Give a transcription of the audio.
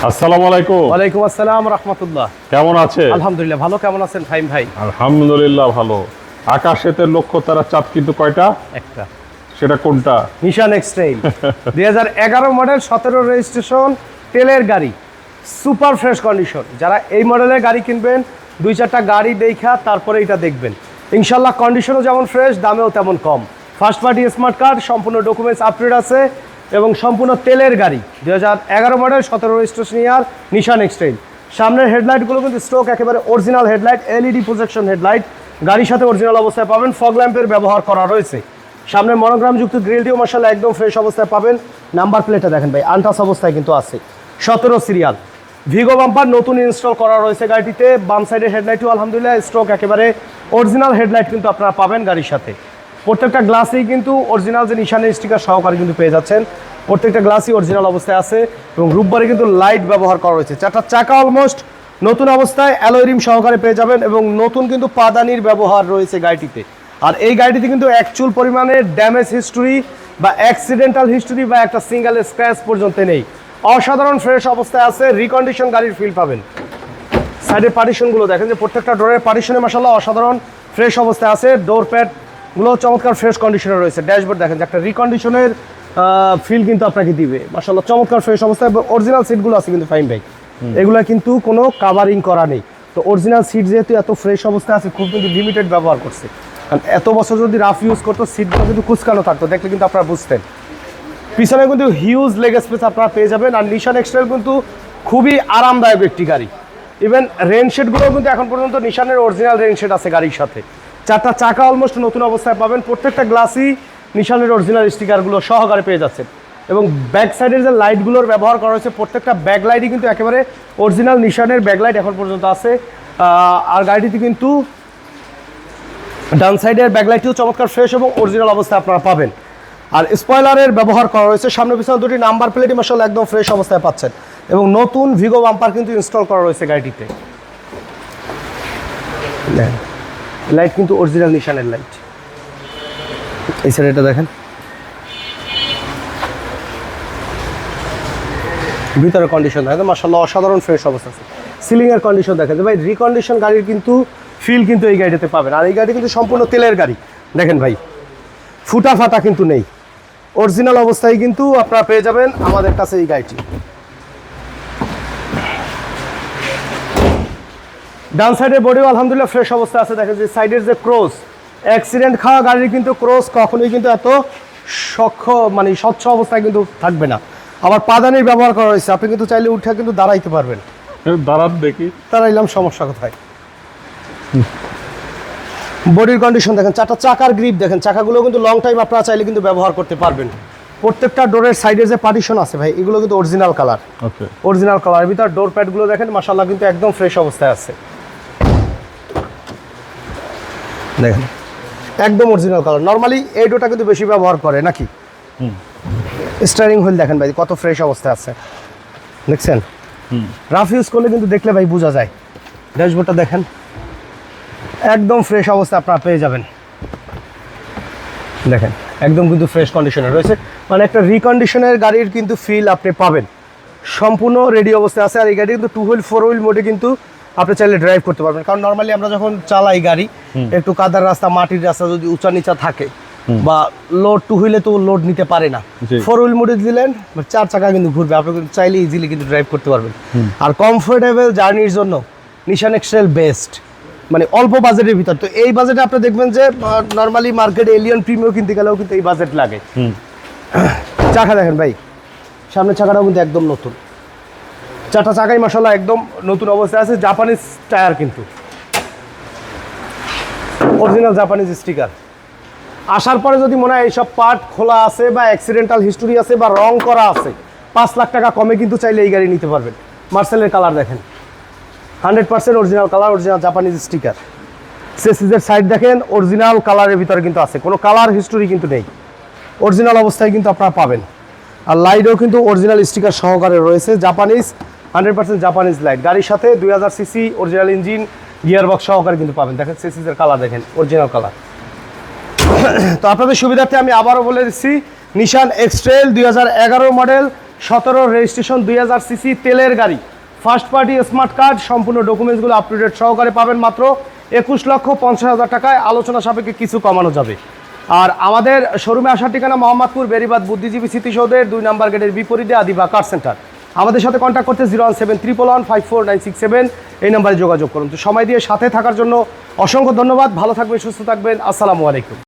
আসসালামু আলাইকুম। ওয়ালাইকুম আসসালাম রাহমাতুল্লাহ। কেমন আছে? আলহামদুলিল্লাহ ভালো। কেমন আছেন ফাহিম ভাই? আলহামদুলিল্লাহ ভালো। আকাশেতে লক্ষ্য তারা চাঁদ কিন্তু কয়টা? একটা। সেটা কোনটা? নিশান এক্সট্রেইল 2011 মডেল, 17 রেজিস্ট্রেশন, তেলের গাড়ি, সুপার ফ্রেশ কন্ডিশন। যারা এই মডেলের গাড়ি কিনবেন, 2-4টা গাড়ি দেখা তারপরে এটা দেখবেন। ইনশাল্লাহ কন্ডিশনও যেমন ফ্রেশ, দামেও তেমন কম। ফার্স্ট পার্টি স্মার্ট কার্ড, সম্পূর্ণ ডকুমেন্টস আপডেট আছে এবং সম্পূর্ণ তেলের গাড়ি। 2011 মডেল, 17 রেজিস্ট্রেশন ইয়ার, নিশান এক্সট্রেইল। সামনের হেডলাইটগুলো কিন্তু স্ট্রোক একেবারে original headlight, LED projection headlight, গাড়ির সাথে অরিজিনাল অবস্থায় পাবেন। ফগ ল্যাম্পের ব্যবহার করা রয়েছে। সামনে মনোগ্রামযুক্ত গ্রিলটিও মাশাআল্লাহ একদম ফ্রেশ অবস্থায় পাবেন। নাম্বার প্লেটটা দেখেন ভাই, আনটাচ অবস্থায় কিন্তু আছে। 17 সিরিয়াল ভিগো বাম্পার নতুন ইনস্টল করা রয়েছে গাড়িটিতে। বাম সাইডের হেডলাইটও আলহামদুলিল্লাহ স্ট্রোক একেবারে অরিজিনাল হেডলাইট কিন্তু আপনারা পাবেন গাড়ির সাথে। প্রত্যেকটা গ্লাসেই কিন্তু অরিজিনাল যে নিশানের স্টিকার সহকারে কিন্তু পেয়ে যাচ্ছেন। প্রত্যেকটা গ্লাসই অরিজিনাল অবস্থায় আছে এবং রূপবারে কিন্তু লাইট ব্যবহার করা রয়েছে। চারটা চাকা অলমোস্ট নতুন অবস্থায় অ্যালয় রিম সহকারে পেয়ে যাবেন এবং নতুন কিন্তু পাদানির ব্যবহার রয়েছে গাড়িটিতে। আর এই গাড়িটিতে কিন্তু অ্যাকচুয়াল পরিমাণে ড্যামেজ হিস্টোরি বা অ্যাক্সিডেন্টাল হিস্টোরি বা একটা সিঙ্গেল স্ক্র্যাচ পর্যন্ত নেই। অসাধারণ ফ্রেশ অবস্থায় আছে, রিকন্ডিশন গাড়ির ফিল পাবেন। সাইডের পার্টিশনগুলো দেখেন যে প্রত্যেকটা ডোরের পার্টিশনে মাশাআল্লাহ অসাধারণ ফ্রেশ অবস্থায় আছে। ডোর প্যাডগুলো চমৎকার ফ্রেশ কন্ডিশনে রয়েছে। ড্যাশবোর্ড দেখেন যে একটা রিকন্ডিশনের ফিল কিন্তু আপনাকে দিবে মাশাআল্লাহ, চমৎকার ফ্রেশ অবস্থায়। অরিজিনাল সিটগুলো আছে কিন্তু ফাহিম ভাই, এগুলো কিন্তু কোনো কাভারিং করা নেই। তো অরিজিনাল সিট যেহেতু এত ফ্রেশ অবস্থায় আছে, খুব কিন্তু লিমিটেড ব্যবহার করছে। কারণ এত বছর যদি রাফ ইউজ করতো, সিটগুলো কিন্তু কুচকানো থাকতো, দেখলে কিন্তু আপনারা বুঝতেন। পিছনে কিন্তু হিউজ লেগ স্পেস আপনারা পেয়ে যাবেন। আর নিশান এক্সট্রেইল কিন্তু খুবই আরামদায়ক একটি গাড়ি। ইভেন রেনশেডগুলো কিন্তু এখন পর্যন্ত নিশানের অরিজিনাল রেনশেড আছে গাড়ির সাথে। চারটা চাকা অলমোস্ট নতুন অবস্থায় পাবেন। প্রত্যেকটা গ্লাসই নিশানের অরিজিনাল স্টিকারগুলো সহকারে পেয়ে যাচ্ছেন। এবং ব্যাক সাইডের যে লাইটগুলোর ব্যবহার করা হয়েছে, প্রত্যেকটা ব্যাক লাইটই কিন্তু একেবারে অরিজিনাল নিশানের ব্যাক লাইট এখন পর্যন্ত আছে। আর গাড়িটিতে কিন্তু ডান সাইডের ব্যাকলাইটটিও চমৎকার ফ্রেশ এবং অরিজিনাল অবস্থায় আপনারা পাবেন। আর স্পয়লারের ব্যবহার করা রয়েছে। সামনে পিছনে দুটি নাম্বার প্লেটই মাশাআল্লাহ একদম ফ্রেশ অবস্থায় পাচ্ছেন এবং নতুন ভিগো বাম্পার কিন্তু ইনস্টল করা রয়েছে গাড়িটিতে। লাইট কিন্তু অরিজিনাল নিশানের লাইট। এই সাইডটা দেখেন, ভিতরের কন্ডিশন দেখেন মাশাআল্লাহ অসাধারণ ফ্রেশ অবস্থা আছে। সিলিংয়ের কন্ডিশন দেখেন ভাই, রিকন্ডিশন গাড়ির কিন্তু ফিল কিন্তু এই গাড়িটাতে পাবেন। আর এই গাড়ি কিন্তু সম্পূর্ণ তেলের গাড়ি। দেখেন ভাই, ফুটা ফাটা কিন্তু নেই, অরিজিনাল অবস্থায় কিন্তু আপনারা পেয়ে যাবেন আমাদের কাছে এই গাড়িটি। ডান সাইডের বডিও আলহামদুলিল্লাহ ফ্রেশ অবস্থায় আছে। দেখেন যে সাইডের যে ক্রস, অ্যাক্সিডেন্ট খাওয়া গাড়ির কিন্তু ক্রস কখনোই কিন্তু এত স্বচ্ছ অবস্থায় কিন্তু থাকবে না। আবার পাদানির ব্যবহার করা হয়েছে, আপনি কিন্তু চাইলে উঠে কিন্তু দাঁড়াইতে পারবেন। দাঁড়ান দেখি, দাঁড়াইলাম সমস্যা কোথায়। বডির কন্ডিশন দেখেন, চারটা চাকার গ্রিপ দেখেন, চাকাগুলো কিন্তু লং টাইম আপনারা চাইলে কিন্তু ব্যবহার করতে পারবেন। প্রত্যেকটা ডোরের সাইডে যে পার্টিশন আছে ভাই, এগুলো কিন্তু অরিজিনাল কালার। ওকে, অরিজিনাল কালার। ভিতর ডোর প্যাডগুলো দেখেন মাশাআল্লাহ কিন্তু একদম ফ্রেশ অবস্থায় আছে। দেখেন একদম অরিজিনাল কালার। নরমালি এই ডোরটা কিন্তু বেশি ব্যবহার করে নাকি। স্টিয়ারিং হুইল দেখেন ভাই কত ফ্রেশ অবস্থায় আছে, দেখছেন। রাফ ইউজ করলে কিন্তু দেখলে ভাই বোঝা যায়। ড্যাশবোর্ডটা দেখেন একদম ফ্রেশ অবস্থা আপনারা পেয়ে যাবেন। দেখেন একদম কিন্তু ফ্রেশ কন্ডিশনে রয়েছে, মানে একটা রিকন্ডিশনের গাড়ির কিন্তু ফিল আপনি পাবেন। সম্পূর্ণ রেডি অবস্থায় আছে। আর এই গাড়ি কিন্তু 2 হুইল 4 হুইল মোডে কিন্তু আপনি চাইলে ড্রাইভ করতে পারবেন। কারণ নর্মালি আমরা যখন চালাই গাড়ি, একটু কাদার রাস্তা, মাটির রাস্তা যদি উঁচা নিচা থাকে বা লোড 2 হুইলে তো লোড নিতে পারে না, 4 হুইল মোডে দিলেন 4 চাকা কিন্তু ঘুরবে, আপনি কিন্তু চাইলে ইজিলি কিন্তু ড্রাইভ করতে পারবেন। আর কমফোর্টেবল জার্নির জন্য নিশান এক্সট্রেইল বেস্ট, মানে অল্প বাজেটের ভিতর। তো এই বাজেটে আপনি দেখবেন যে নর্মালি মার্কেটে এলিয়ন প্রিমিয়াম কিনতে গেলেও কিন্তু এই বাজেট লাগে। চাকা দেখেন ভাই, সামনের চাকাটাও কিন্তু একদম নতুন। চারটা চাকাই মাশাআল্লাহ একদম নতুন অবস্থায় আছে। জাপানিজ টায়ার কিন্তু অরিজিনাল জাপানিজ স্টিকার। আসার পরে যদি মনে হয় এইসব পার্ট খোলা আছে বা অ্যাক্সিডেন্টাল হিস্টোরি আছে বা রং করা আছে, 5 লাখ টাকা কমে কিন্তু চাইলে এই গাড়ি নিতে পারবেন। মার্সেলের কালার দেখেন 100% original colour, original Japanese sticker. চেসিসের সাইড দেখেন অরিজিনাল কালারের ভিতরে কিন্তু আছে, কোনো কালার হিস্টোরি কিন্তু নেই, অরিজিনাল অবস্থায় কিন্তু আপনারা পাবেন। আর লাইটও কিন্তু অরিজিনাল স্টিকার সহকারে রয়েছে, জাপানিজ 100% জাপানিজ লাইট। গাড়ির সাথে 2000 সিসি অরিজিনাল ইঞ্জিন, গিয়ারবক্স সহকারে কিন্তু পাবেন। দেখেন চেসিসের কালার দেখেন অরিজিনাল কালার। তো আপনাদের সুবিধার্থে আমি আবারও বলে দিচ্ছি, নিশান এক্সট্রেইল 2011 মডেল, 17 রেজিস্ট্রেশন 2000 সিসি তেলের গাড়ি, ফার্স্ট পার্টি স্মার্ট কার্ড, সম্পূর্ণ ডকুমেন্টসগুলো আপ টু ডেট সহকারে পাবেন মাত্র 21,50,000 টাকায়। আলোচনা সাপেক্ষে কিছু কমানো যাবে। আর আমাদের শোরুমে আসার ঠিকানা মোহাম্মদপুর বেরিবাদ বুদ্ধিজীবী স্মৃতিসৌধের 2 নম্বর গেটের বিপরীতে আদিবা কার সেন্টার। আমাদের সাথে কন্ট্যাক্ট করতে 01711154967 এই নাম্বারে যোগাযোগ করুন। তো সময় দিয়ে সাথে থাকার জন্য অসংখ্য ধন্যবাদ। ভালো থাকবেন, সুস্থ থাকবেন। আসসালামু আলাইকুম।